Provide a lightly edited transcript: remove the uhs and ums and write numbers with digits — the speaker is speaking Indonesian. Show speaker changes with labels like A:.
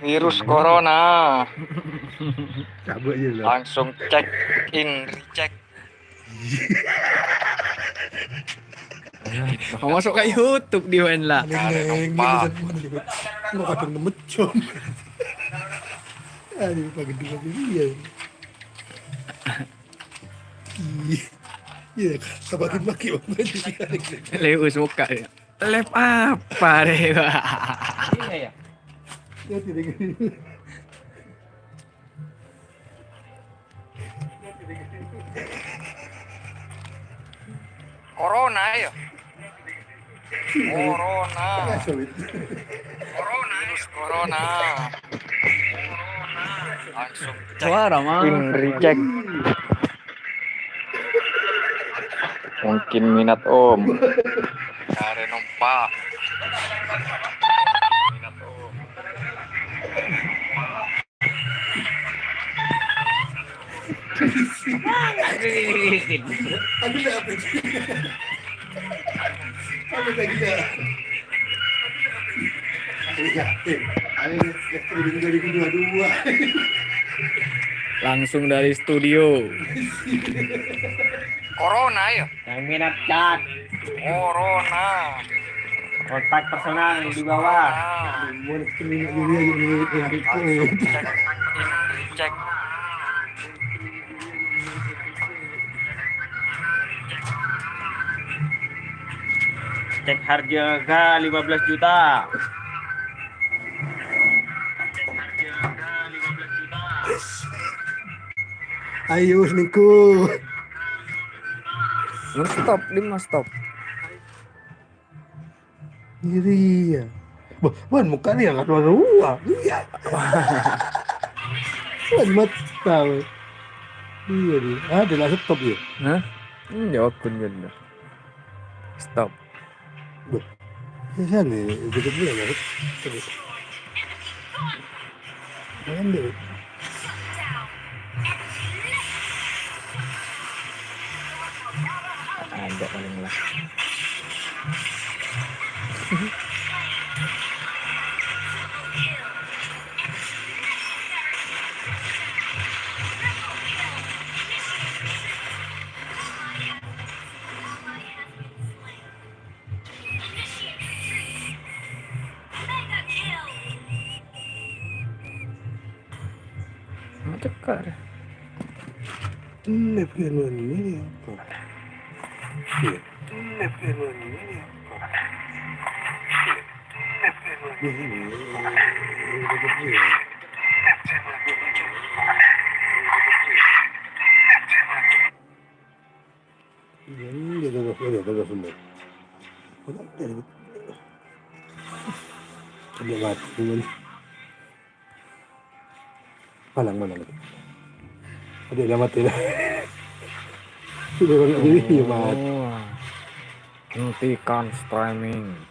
A: Virus corona.
B: Cabut je lah.
A: Langsung check in, recheck.
C: Mau masuk ke YouTube di main lah.
B: Neng,
A: Pak.
B: mau kadang nemecom. Aduh, pagi dua dia. Iya, tabakin maki banget.
C: Leus muka. Lep apa deh?
D: Iya ya.
B: Ya tidak gini.
A: Corona ya. Corona.
B: Sulit.
A: Virus corona. Langsung check
C: Suara mah.
A: in, recheck. Mungkin minat Om. Cari numpak. Minat Om.
B: Aku tak apa. Aku tak gila. Iya, ada yang 2022.
C: Langsung dari studio.
A: Corona ya.
D: Yang minat chat,
A: Corona.
D: kontak personal di bawah.
B: Mau kena juga
A: Langsung check in, recheck.
D: Cek harga 15 juta.
B: Ayo Niku.
C: Stop, Dim, stop.
B: Diri ya. Wan muka dia nggak keluar ruang. Iya. Wan mata. Iya dia. Ada lah stop ya.
C: Hah? Jawab pun ganda. Stop.
B: Ya sana dekat dia lah. Jangan deh.
C: Ada paling lah. Cekar.
B: Nepkenon ini apa? Iya. Nepkenon ini apa? Nepkenon ini. Dekat dia. Dia dah semua. Dia mati dengan malang. Ada dah mati dah. Sudah banyak jadi dia mati.
C: Hentikan streaming.